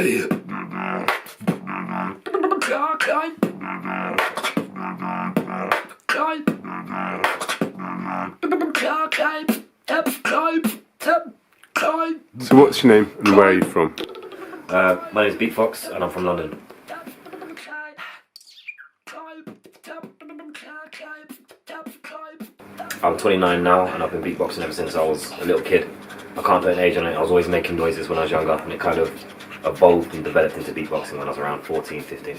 So what's your name and where are you from? My name is BEATFOX and I'm from London. I'm 29 now and I've been beatboxing ever since I was a little kid. I can't put an age on it. I was always making noises when I was younger and it kind of evolved and developed into beatboxing when I was around 14, 15.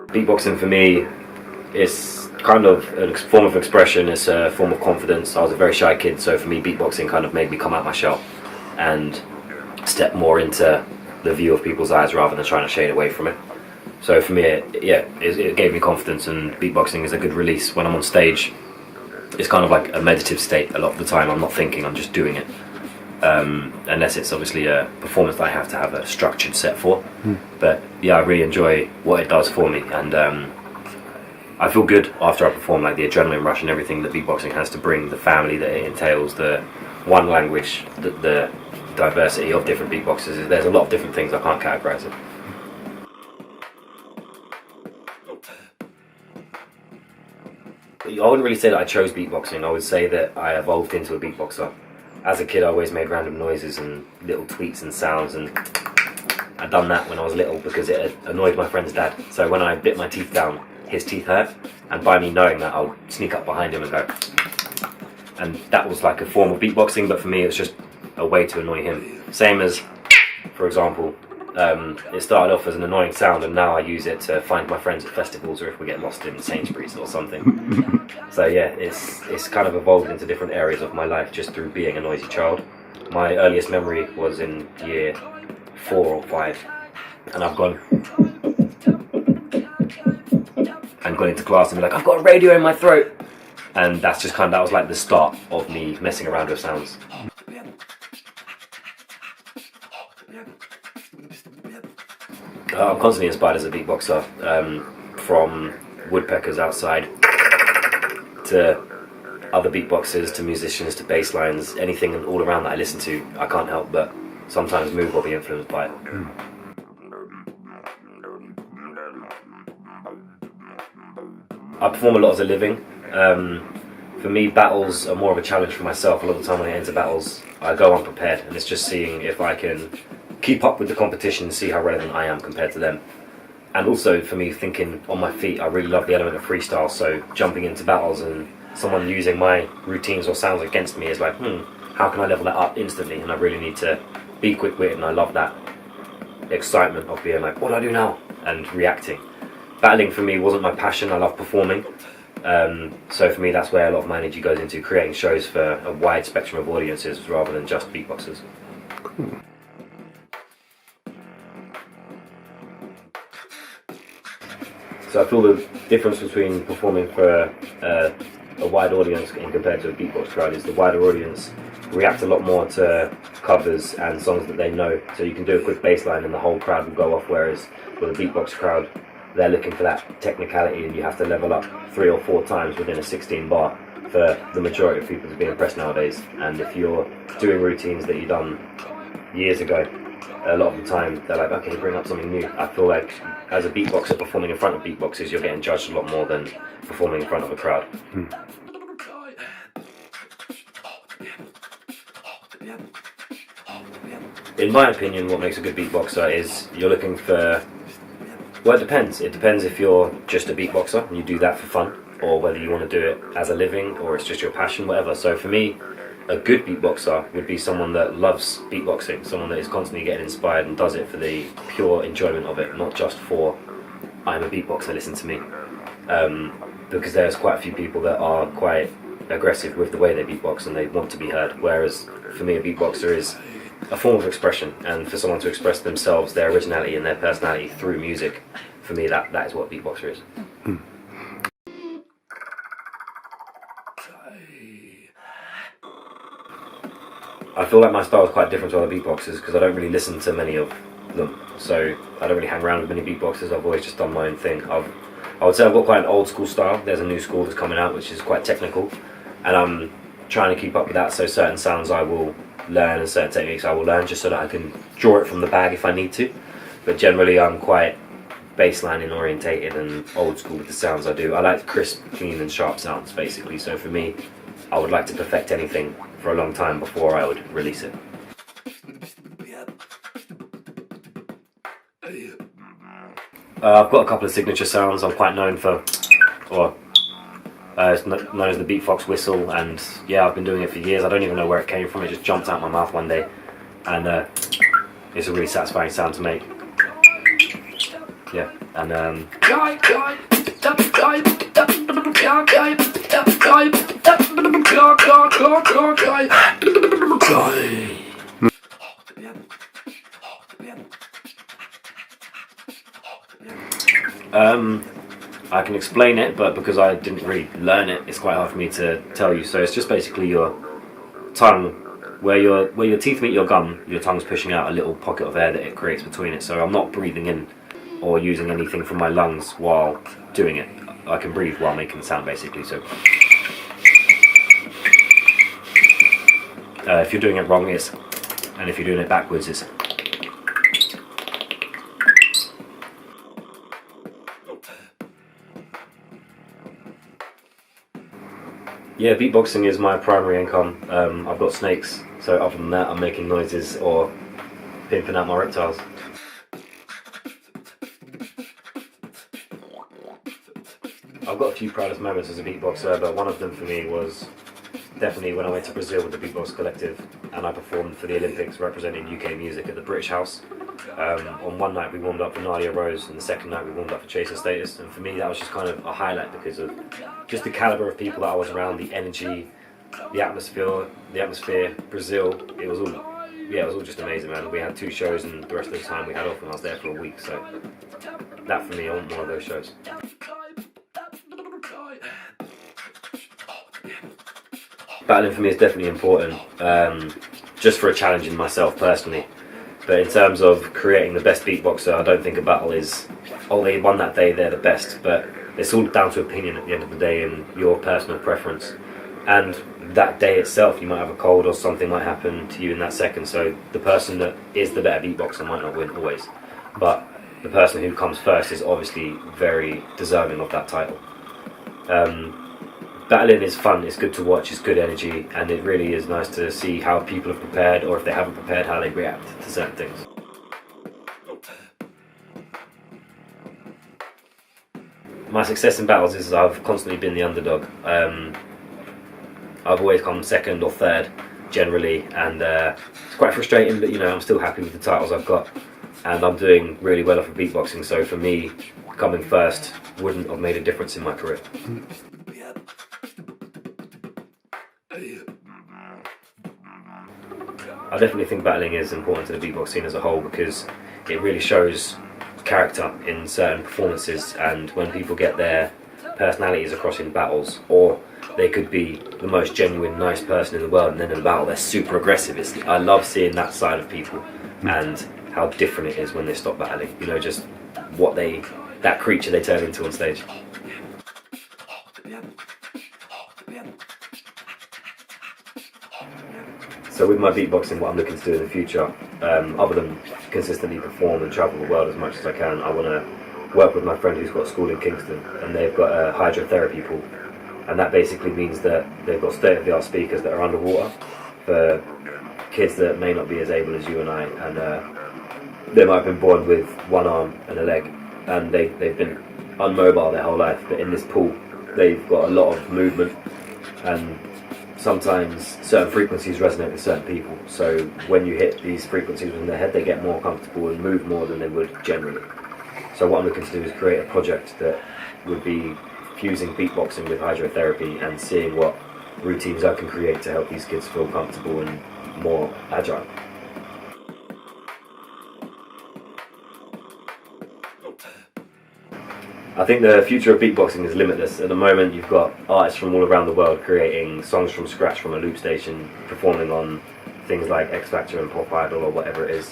Beatboxing for me is kind of a form of expression, it's a form of confidence. I was a very shy kid, so for me beatboxing kind of made me come out my shell and step more into the view of people's eyes rather than trying to shade away from it. So for me, it gave me confidence, and beatboxing is a good release. When I'm on stage, it's kind of like a meditative state. A lot of the time I'm not thinking, I'm just doing it. Unless it's obviously a performance that I have to have a structured set for. But yeah, I really enjoy what it does for me, and I feel good after I perform, like the adrenaline rush and everything that beatboxing has to bring, the family that it entails, the one language, the diversity of different beatboxers. There's a lot of different things, I can't categorize it. I wouldn't really say that I chose beatboxing. I would say that I evolved into a beatboxer. As a kid I always made random noises and little tweets and sounds, and I'd done that when I was little because it annoyed my friend's dad. So when I bit my teeth down, his teeth hurt, and by me knowing that I'll sneak up behind him and go, and that was like a form of beatboxing, but for me it's just a way to annoy him. Same as, for example, it started off as an annoying sound and now I use it to find my friends at festivals or if we get lost in Sainsbury's or something. So yeah, it's kind of evolved into different areas of my life just through being a noisy child. My earliest memory was in year 4 or 5, and I've gone into class and be like, I've got a radio in my throat, and that's just that was like the start of me messing around with sounds. I'm constantly inspired as a beatboxer, from woodpeckers outside to other beatboxers to musicians to bass lines, anything and all around that I listen to, I can't help but sometimes move or be influenced by it. I perform a lot as a living. For me, battles are more of a challenge for myself. A lot of the time when I enter battles, I go unprepared, and it's just seeing if I can keep up with the competition and see how relevant I am compared to them. And also for me, thinking on my feet, I really love the element of freestyle, so jumping into battles and someone using my routines or sounds against me is like, how can I level that up instantly? And I really need to be quick-witted, and I love that excitement of being like, what do I do now? And reacting. Battling for me wasn't my passion, I love performing. So for me that's where a lot of my energy goes into, creating shows for a wide spectrum of audiences rather than just beatboxers. Cool. So I feel the difference between performing for a wide audience and compared to a beatbox crowd is the wider audience react a lot more to covers and songs that they know. So you can do a quick bass line and the whole crowd will go off, whereas with a beatbox crowd, they're looking for that technicality and you have to level up 3 or 4 times within a 16 bar for the majority of people to be impressed nowadays. And if you're doing routines that you've done years ago, a lot of the time they're like, okay, bring up something new. I feel like as a beatboxer performing in front of beatboxers, you're getting judged a lot more than performing in front of a crowd. In my opinion, what makes a good beatboxer is you're looking for, well, it depends. It depends if you're just a beatboxer and you do that for fun, or whether you want to do it as a living or it's just your passion, whatever. So for me, a good beatboxer would be someone that loves beatboxing, someone that is constantly getting inspired and does it for the pure enjoyment of it, not just for, I'm a beatboxer, listen to me. Because there's quite a few people that are quite aggressive with the way they beatbox and they want to be heard, whereas for me a beatboxer is a form of expression, and for someone to express themselves, their originality and their personality through music, for me that is what a beatboxer is. I feel like my style is quite different to other beatboxers because I don't really listen to many of them, so I don't really hang around with many beatboxers. I've always just done my own thing. I would say I've got quite an old school style. There's a new school that's coming out which is quite technical, and trying to keep up with that. So certain sounds I will learn and certain techniques I will learn just so that I can draw it from the bag if I need to. But generally I'm quite basslining orientated and old school with the sounds I do. I like crisp, clean and sharp sounds basically. So for me, I would like to perfect anything for a long time before I would release it. I've got a couple of signature sounds I'm quite known for, or it's known as the BEATFOX whistle, and yeah, I've been doing it for years. I don't even know where it came from, it just jumped out my mouth one day, and it's a really satisfying sound to make. Yeah, and I can explain it, but because I didn't really learn it, it's quite hard for me to tell you. So it's just basically your tongue, where your teeth meet your gum, your tongue's pushing out a little pocket of air that it creates between it. So I'm not breathing in or using anything from my lungs while doing it. I can breathe while making the sound basically. So if you're doing it wrong, it's, and if you're doing it backwards, it's. Yeah, beatboxing is my primary income. I've got snakes, so other than that I'm making noises or pimping out my reptiles. I've got a few proudest moments as a beatboxer, but one of them for me was definitely when I went to Brazil with the Beatbox Collective and I performed for the Olympics representing UK music at the British House. On one night we warmed up for Nadia Rose, and the second night we warmed up for Chaser Status, and for me that was just kind of a highlight because of just the calibre of people that I was around, the energy, the atmosphere, Brazil, it was all just amazing, man. We had 2 shows and the rest of the time we had off and I was there for a week, so that for me, I want more of those shows. Battling for me is definitely important, just for a challenge in myself personally. But in terms of creating the best beatboxer, I don't think a battle is, oh, they won that day, they're the best. But it's all down to opinion at the end of the day and your personal preference. And that day itself, you might have a cold or something might happen to you in that second. So the person that is the better beatboxer might not win always. But the person who comes first is obviously very deserving of that title. Battling is fun, it's good to watch, it's good energy, and it really is nice to see how people have prepared, or if they haven't prepared, how they react to certain things. My success in battles is I've constantly been the underdog. I've always come second or third, generally, and it's quite frustrating, but you know, I'm still happy with the titles I've got, and I'm doing really well off of beatboxing, so for me, coming first wouldn't have made a difference in my career. I definitely think battling is important to the beatbox scene as a whole because it really shows character in certain performances, and when people get their personalities across in battles, or they could be the most genuine, nice person in the world and then in a battle they're super aggressive. I love seeing that side of people and how different it is when they stop battling. You know, just what that creature they turn into on stage. So with my beatboxing, what I'm looking to do in the future, other than consistently perform and travel the world as much as I can, I want to work with my friend who's got a school in Kingston, and they've got a hydrotherapy pool, and that basically means that they've got state-of-the-art speakers that are underwater for kids that may not be as able as you and I, and they might have been born with one arm and a leg, and they've been unmobile their whole life, but in this pool they've got a lot of movement, and sometimes certain frequencies resonate with certain people, so when you hit these frequencies in their head they get more comfortable and move more than they would generally. So what I'm looking to do is create a project that would be fusing beatboxing with hydrotherapy and seeing what routines I can create to help these kids feel comfortable and more agile. I think the future of beatboxing is limitless. At the moment you've got artists from all around the world creating songs from scratch from a loop station, performing on things like X Factor and Pop Idol or whatever it is.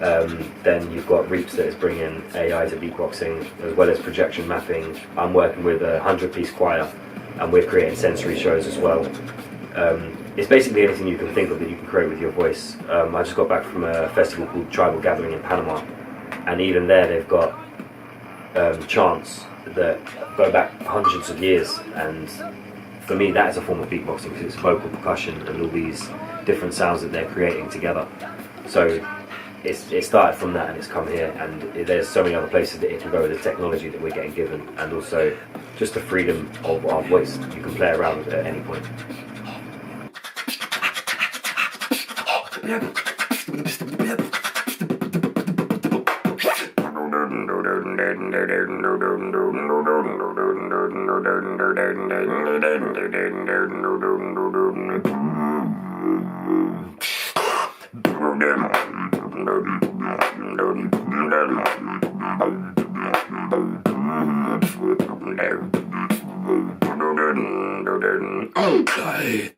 Then you've got Reaps that is bringing AI to beatboxing as well as projection mapping. I'm working with a 100-piece choir and we're creating sensory shows as well. It's basically anything you can think of that you can create with your voice. I just got back from a festival called Tribal Gathering in Panama, and even there they've got chants that go back hundreds of years, and for me that is a form of beatboxing because it's vocal percussion and all these different sounds that they're creating together. So it started from that and it's come here, and there's so many other places that it can go with the technology that we're getting given, and also just the freedom of our voice. You can play around with it at any point. Okay.